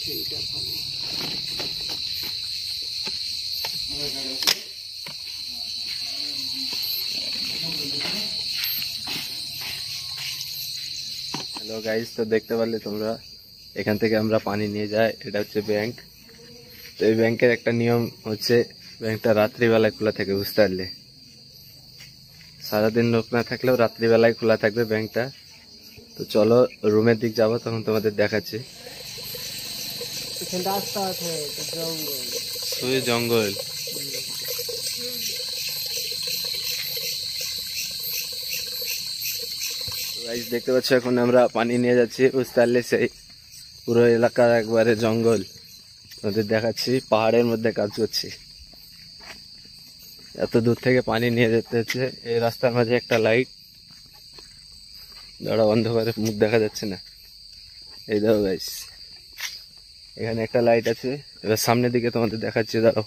Hello guys, তো দেখতে পারলে তোমরা এখান থেকে আমরা পানি নিয়ে যাই। এটা হচ্ছে ব্যাংক। তো এই ব্যাংকের একটা নিয়ম হচ্ছে ব্যাংকটা রাত্রিবেলায় খোলা থাকে, বুঝতে পারলে। সারাদিন লোক না থাকলেও রাত্রিবেলায় খোলা থাকবে ব্যাংকটা। তো চলো রুমের দিক যাবো, তখন তোমাদের দেখাচ্ছি। জঙ্গল গাইস দেখতে পাচ্ছ, এখন আমরা পানি নিয়ে যাচ্ছি, বুঝতে পারলে। সেই পুরো এলাকার একবারে জঙ্গল তোমাদের দেখাচ্ছি, পাহাড়ের মধ্যে কাজ করছি। এত দূর থেকে পানি নিয়ে যেতে হচ্ছে। এই রাস্তার মাঝে একটা লাইট, দাঁড়া অন্ধকারে মুখ দেখা যাচ্ছে না। এই দেখো গাইস, এখানে একটা লাইট আছে। এবার সামনের দিকে তোমাদের দেখাচ্ছি, দাঁড়াও।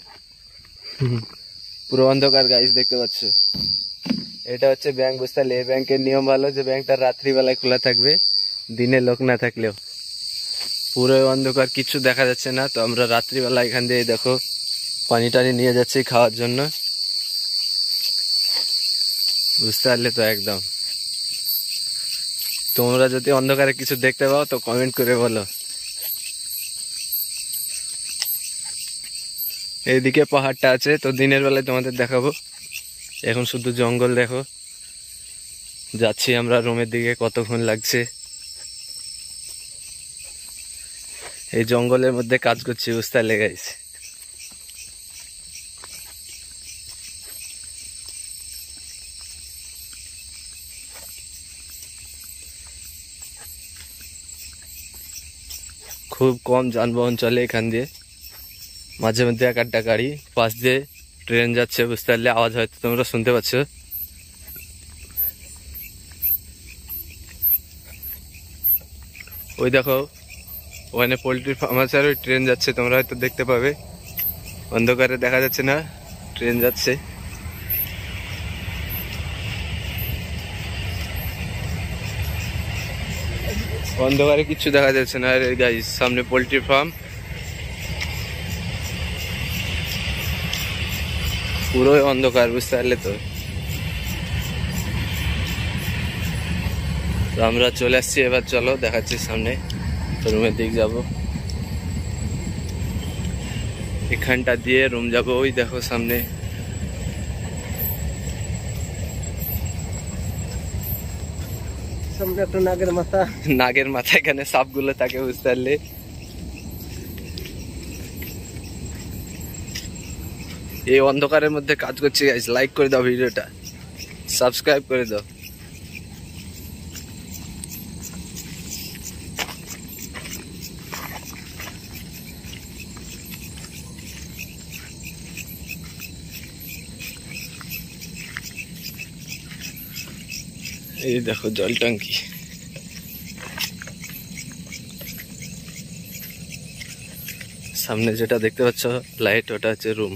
পুরো অন্ধকার গাইস, দেখতে পাচ্ছ। এটা হচ্ছে ব্যাংক, বুঝতে পারলে। এই ব্যাংকের নিয়ম ভালো যে ব্যাংকটা রাত্রিবেলায় খোলা থাকবে, দিনে লোক না থাকলেও। পুরো অন্ধকার, কিছু দেখা যাচ্ছে না। তো আমরা রাত্রিবেলা এখান দিয়ে দেখো পানি টানি নিয়ে যাচ্ছি খাওয়ার জন্য, বুঝতে পারলে। তো একদম তোমরা যদি অন্ধকারে কিছু দেখতে পাও তো কমেন্ট করে বলো। এইদিকে পাহাড়টা আছে, তো দিনের বেলায় তোমাদের দেখাবো। এখন শুধু জঙ্গল দেখো। যাচ্ছি আমরা রুমের দিকে, কতক্ষণ লাগছে। এই জঙ্গলের মধ্যে কাজ করছি, বুঝতে লেগেছে। খুব কম যানবাহন চলে এখান দিয়ে, মাঝে মধ্যে এক আধটা গাড়ি। পাশ দিয়ে ট্রেন যাচ্ছে, বুঝতে পারলে। আওয়াজ হয়তো তোমরা শুনতে পাচ্ছ। ওই দেখো, ওখানে পোল্ট্রি ফার্ম আছে, আর ওই ট্রেন যাচ্ছে, তোমরা হয়তো দেখতে পাবে। অন্ধকারে দেখা যাচ্ছে না, ট্রেন যাচ্ছে। অন্ধকারে কিচ্ছু দেখা যাচ্ছে না। আর গাইস, সামনে পোল্ট্রি ফার্ম, পুরোই অন্ধকার, বুঝতে পারলে। তো আমরা চলে আসছি, এবার চলো দেখাচ্ছি সামনে। রুমের দিক যাব, এখানটা দিয়ে রুম যাব। ওই দেখো সামনে, সামনে একটা নাগের মাথা। নাগের মাথা, এখানে সাপগুলো থাকে, বুঝতে পারলে। এই অন্ধকারের মধ্যে কাজ করছি গাইস। লাইক করে দাও ভিডিওটা, সাবস্ক্রাইব করে দাও। এই দেখো জল ট্যাঙ্কি, সামনে যেটা দেখতে পাচ্ছ লাইট, ওটা হচ্ছে রুম।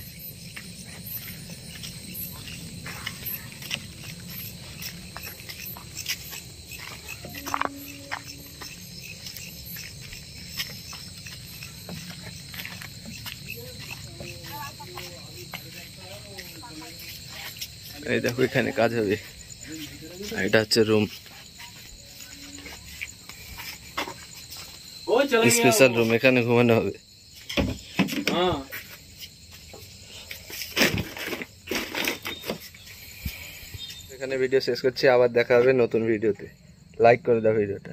এই দেখো এখানে কাজ হবে, এটা হচ্ছে রুম, স্পেশাল রুম, এখানে ঘুমানো হবে। এখানে ভিডিও শেষ করছি, আবার দেখা হবে নতুন ভিডিওতে। লাইক করে দাও ভিডিওটা।